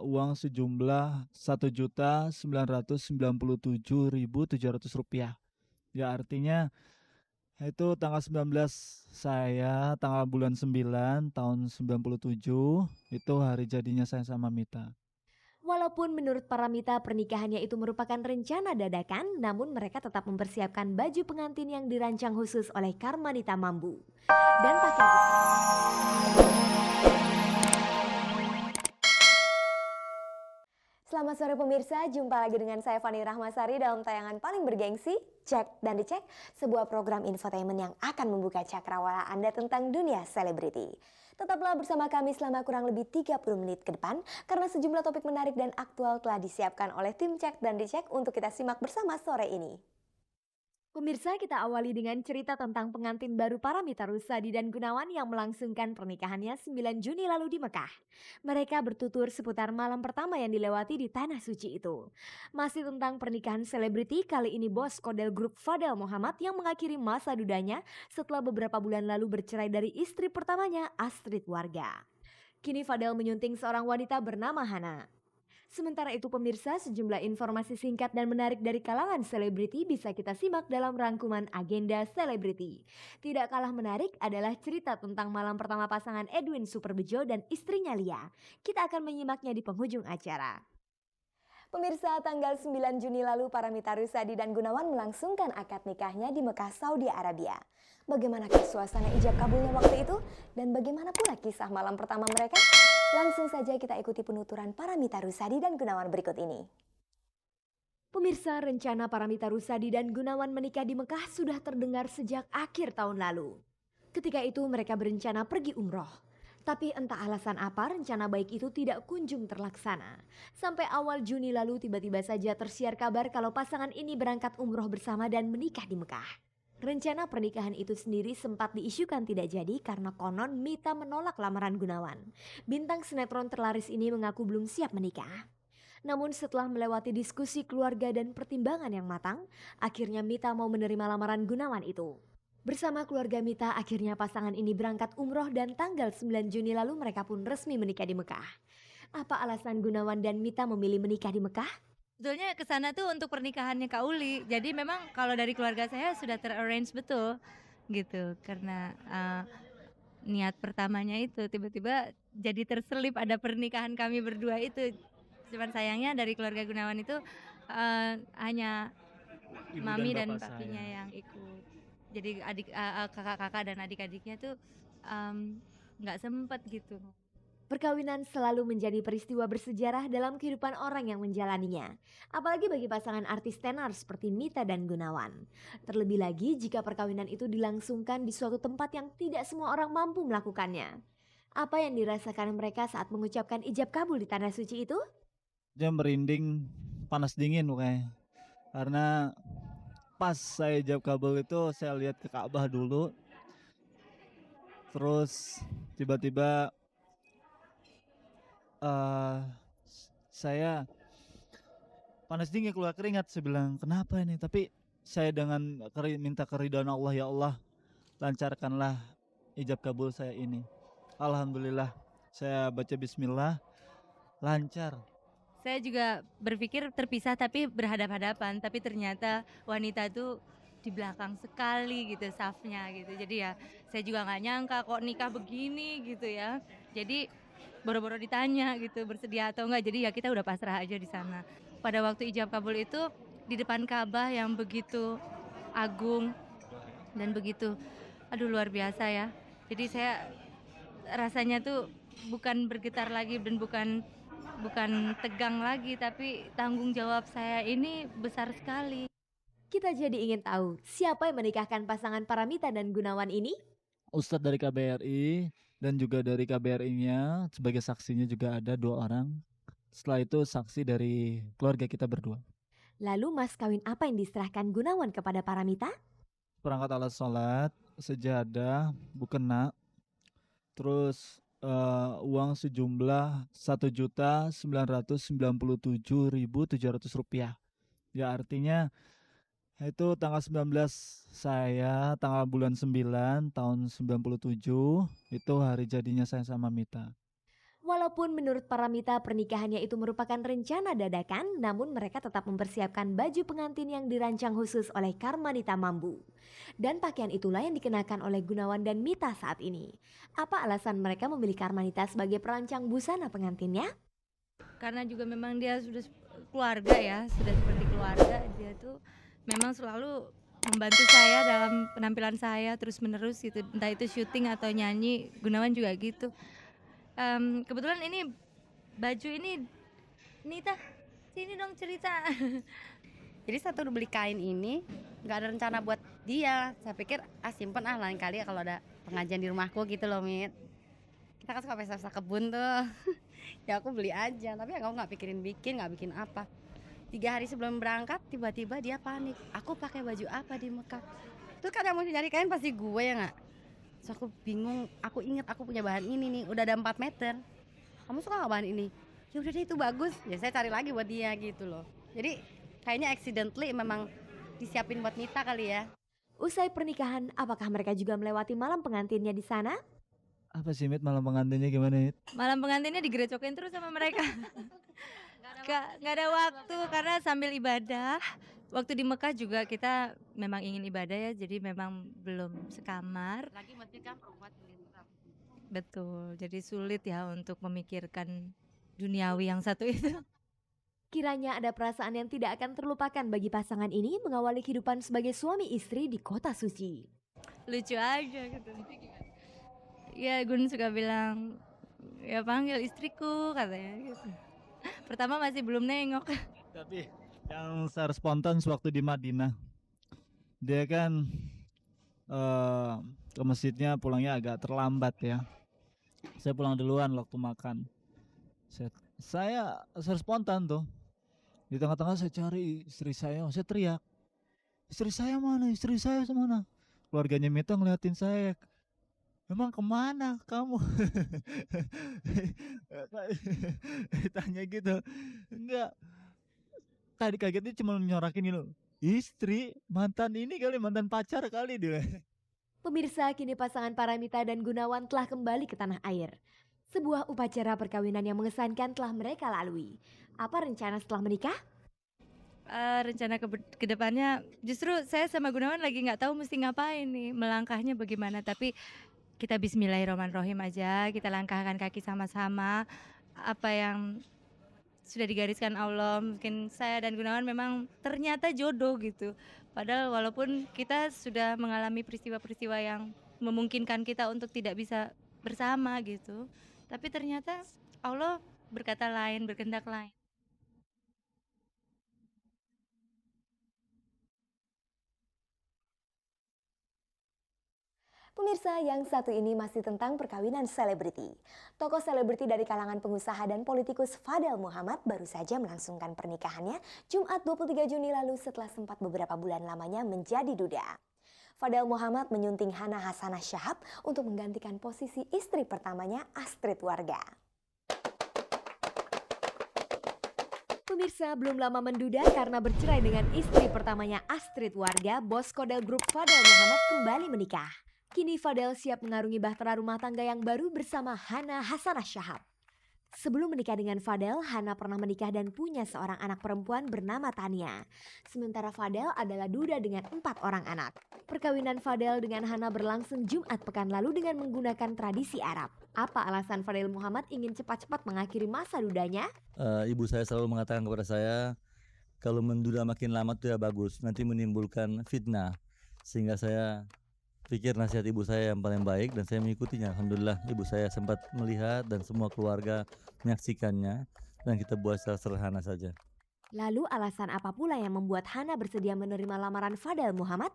uang sejumlah Rp1.997.700. Ya artinya itu tanggal 19 saya, tanggal bulan 9 tahun 97, itu hari jadinya saya sama Mita. Walaupun menurut para mita pernikahannya itu merupakan rencana dadakan, namun mereka tetap mempersiapkan baju pengantin yang dirancang khusus oleh Karmanita Mambu. Dan pakaian Selamat sore pemirsa, jumpa lagi dengan saya Fani Rahmasari dalam tayangan paling bergengsi, Cek dan Dicek, sebuah program infotainment yang akan membuka cakrawala Anda tentang dunia selebriti. Tetaplah bersama kami selama kurang lebih 30 menit ke depan, karena sejumlah topik menarik dan aktual telah disiapkan oleh tim Cek dan Dicek untuk kita simak bersama sore ini. Pemirsa, kita awali dengan cerita tentang pengantin baru Paramitha Rusady dan Gunawan yang melangsungkan pernikahannya 9 Juni lalu di Mekah. Mereka bertutur seputar malam pertama yang dilewati di Tanah Suci itu. Masih tentang pernikahan selebriti, kali ini bos Kodel Group Fadel Muhammad yang mengakhiri masa dudanya setelah beberapa bulan lalu bercerai dari istri pertamanya, Astrid Warga. Kini Fadel menyunting seorang wanita bernama Hana. Sementara itu pemirsa, sejumlah informasi singkat dan menarik dari kalangan selebriti bisa kita simak dalam rangkuman agenda selebriti. Tidak kalah menarik adalah cerita tentang malam pertama pasangan Edwin Superbejo dan istrinya Lia. Kita akan menyimaknya di penghujung acara. Pemirsa, tanggal 9 Juni lalu Paramitha Rusady dan Gunawan melangsungkan akad nikahnya di Mekah, Saudi Arabia. Bagaimanakah suasana ijab kabulnya waktu itu? Dan bagaimana pula kisah malam pertama mereka? Langsung saja kita ikuti penuturan Paramitha Rusady dan Gunawan berikut ini. Pemirsa, rencana Paramitha Rusady dan Gunawan menikah di Mekah sudah terdengar sejak akhir tahun lalu. Ketika itu mereka berencana pergi umroh. Tapi entah alasan apa rencana baik itu tidak kunjung terlaksana. Sampai awal Juni lalu tiba-tiba saja tersiar kabar kalau pasangan ini berangkat umroh bersama dan menikah di Mekah. Rencana pernikahan itu sendiri sempat diisukan tidak jadi karena konon Mita menolak lamaran Gunawan. Bintang sinetron terlaris ini mengaku belum siap menikah. Namun setelah melewati diskusi keluarga dan pertimbangan yang matang, akhirnya Mita mau menerima lamaran Gunawan itu. Bersama keluarga Mita, akhirnya pasangan ini berangkat umroh dan tanggal 9 Juni lalu mereka pun resmi menikah di Mekah. Apa alasan Gunawan dan Mita memilih menikah di Mekah? Sebetulnya ke sana tuh untuk pernikahannya Kak Uli. Jadi memang kalau dari keluarga saya sudah terarrange betul gitu. Karena niat pertamanya itu tiba-tiba jadi terselip ada pernikahan kami berdua itu. Cuman sayangnya dari keluarga Gunawan itu hanya Ibu dan mami dan bapak papinya saya. yang ikut. Jadi kakak-kakak dan adik-adiknya tuh nggak sempet gitu. Perkawinan selalu menjadi peristiwa bersejarah dalam kehidupan orang yang menjalaninya. Apalagi bagi pasangan artis tenar seperti Mita dan Gunawan. Terlebih lagi jika perkawinan itu dilangsungkan di suatu tempat yang tidak semua orang mampu melakukannya. Apa yang dirasakan mereka saat mengucapkan ijab kabul di Tanah Suci itu? Dia merinding, panas dingin pokoknya. Karena pas saya ijab kabul itu saya lihat ke Ka'bah dulu. Terus tiba-tiba eh saya panas dingin keluar keringat. Saya bilang kenapa ini? Tapi saya dengan minta keridhaan Allah, ya Allah lancarkanlah ijab kabul saya ini. Alhamdulillah saya baca bismillah lancar. Saya juga berpikir terpisah tapi berhadap-hadapan, tapi ternyata wanita tuh di belakang sekali gitu safnya gitu. Jadi ya saya juga nggak nyangka kok nikah begini gitu ya. Jadi boro-boro ditanya gitu bersedia atau enggak. Jadi ya kita udah pasrah aja di sana. Pada waktu ijab kabul itu di depan Ka'bah yang begitu agung dan begitu aduh luar biasa ya. Jadi saya rasanya tuh bukan bergetar lagi dan bukan tegang lagi, tapi tanggung jawab saya ini besar sekali. Kita jadi ingin tahu siapa yang menikahkan pasangan Paramitha dan Gunawan ini? Ustadz dari KBRI dan juga dari KBRI-nya sebagai saksinya juga ada 2 orang. Setelah itu saksi dari keluarga kita berdua. Lalu mas kawin apa yang diserahkan Gunawan kepada Paramitha? Perangkat alat sholat, sejadah, mukena, terus uang sejumlah Rp1.997.700. Ya artinya itu tanggal 19 saya, tanggal bulan 9 tahun 97, itu hari jadinya saya sama Mita. Walaupun menurut Paramita pernikahannya itu merupakan rencana dadakan, namun mereka tetap mempersiapkan baju pengantin yang dirancang khusus oleh Karmanita Mambu. Dan pakaian itulah yang dikenakan oleh Gunawan dan Mita saat ini. Apa alasan mereka memilih Karmanita sebagai perancang busana pengantinnya? Karena juga memang dia sudah keluarga ya, sudah seperti keluarga. Dia tuh memang selalu membantu saya dalam penampilan saya terus menerus gitu, entah itu syuting atau nyanyi. Gunawan juga gitu. Kebetulan ini baju ini Nita, sini dong cerita. Jadi satu beli kain ini nggak ada rencana buat dia. Saya pikir simpen lain kali ya kalau ada pengajian di rumahku gitu loh, Mit. Kita kan suka pesta-pesta kebun tuh. Ya aku beli aja, tapi aku nggak nggak bikin apa. 3 hari sebelum berangkat tiba-tiba dia panik. Aku pakai baju apa di Mekah? Terus kan yang mau nyari kain pasti gue ya nggak? Terus aku bingung, aku inget aku punya bahan ini nih, udah ada 4 meter. Kamu suka nggak bahan ini? Ya udah deh itu bagus. Ya saya cari lagi buat dia gitu loh. Jadi kayaknya accidentally memang disiapin buat Nita kali ya. Usai pernikahan, apakah mereka juga melewati malam pengantinnya di sana? Apa sih Mit, malam pengantinnya gimana Mit? Malam pengantinnya digerecokin terus sama mereka. Nggak ada waktu karena sambil ibadah. Waktu di Mekah juga kita memang ingin ibadah ya, jadi memang belum sekamar. Lagi masih kan perempuan Betul, jadi sulit ya untuk memikirkan duniawi yang satu itu. Kiranya ada perasaan yang tidak akan terlupakan bagi pasangan ini mengawali kehidupan sebagai suami istri di kota suci. Lucu aja gitu. Ya Gun suka bilang, ya panggil istriku katanya gitu. Pertama masih belum nengok. Tapi yang secara spontan sewaktu di Madinah, dia kan ke masjidnya pulangnya agak terlambat ya. Saya pulang duluan waktu makan. Saya secara spontan tuh. Di tengah-tengah saya cari istri saya teriak. Istri saya mana? Istri saya mana? Keluarganya Mita ngeliatin saya. Memang kemana kamu? Tanya gitu. Enggak. Tadi kagetnya cuma nyorakin gitu. Istri, mantan ini kali, mantan pacar kali dia. Pemirsa, kini pasangan Paramita dan Gunawan telah kembali ke tanah air. Sebuah upacara perkawinan yang mengesankan telah mereka lalui. Apa rencana setelah menikah? Rencana ke depannya justru saya sama Gunawan lagi nggak tahu mesti ngapain nih, melangkahnya bagaimana. Tapi kita Bismillahirrahmanirrahim aja, kita langkahkan kaki sama-sama. Apa yang sudah digariskan Allah, mungkin saya dan Gunawan memang ternyata jodoh gitu. Padahal walaupun kita sudah mengalami peristiwa-peristiwa yang memungkinkan kita untuk tidak bisa bersama gitu, tapi ternyata Allah berkata lain, berkehendak lain. Pemirsa, yang satu ini masih tentang perkawinan selebriti. Tokoh selebriti dari kalangan pengusaha dan politikus Fadel Muhammad baru saja melangsungkan pernikahannya Jumat 23 Juni lalu setelah sempat beberapa bulan lamanya menjadi duda. Fadel Muhammad menyunting Hana Hasanah Shahab untuk menggantikan posisi istri pertamanya Astrid Warga. Pemirsa, belum lama menduda karena bercerai dengan istri pertamanya Astrid Warga, bos Kodel Group Fadel Muhammad kembali menikah. Kini Fadel siap mengarungi bahtera rumah tangga yang baru bersama Hana Hasanah Shahab. Sebelum menikah dengan Fadel, Hana pernah menikah dan punya seorang anak perempuan bernama Tania. Sementara Fadel adalah duda dengan 4 orang anak. Perkawinan Fadel dengan Hana berlangsung Jumat pekan lalu dengan menggunakan tradisi Arab. Apa alasan Fadel Muhammad ingin cepat-cepat mengakhiri masa dudanya? Ibu saya selalu mengatakan kepada saya, kalau menduda makin lama itu ya bagus, nanti menimbulkan fitnah. Sehingga saya pikir nasihat ibu saya yang paling baik dan saya mengikutinya. Alhamdulillah ibu saya sempat melihat dan semua keluarga menyaksikannya dan kita buat secara sederhana saja. Lalu alasan apa pula yang membuat Hana bersedia menerima lamaran Fadel Muhammad?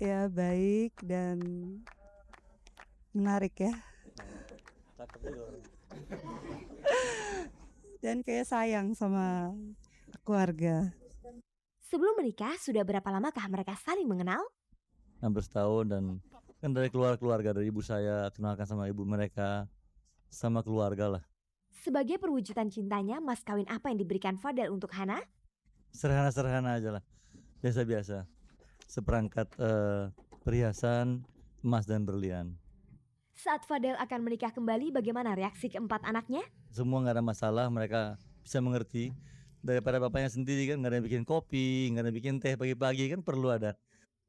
Ya baik dan menarik ya. Dan kayak sayang sama keluarga. Sebelum menikah, sudah berapa lamakah mereka saling mengenal? Hampir setahun dan kan dari keluarga dari ibu saya, kenalkan sama ibu mereka, sama keluarga lah. Sebagai perwujudan cintanya, mas kawin apa yang diberikan Fadel untuk Hana? Sederhana-sederhana aja lah, biasa-biasa. Seperangkat perhiasan emas dan berlian. Saat Fadel akan menikah kembali, bagaimana reaksi keempat anaknya? Semua nggak ada masalah, mereka bisa mengerti. Daripada bapaknya sendiri kan nggak ada yang bikin kopi, nggak ada yang bikin teh pagi-pagi kan perlu ada.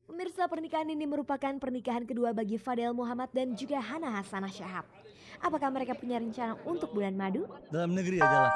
Pemirsa, pernikahan ini merupakan pernikahan kedua bagi Fadel Muhammad dan juga Hana Hasanah Shahab. Apakah mereka punya rencana untuk bulan madu? Dalam negeri aja lah.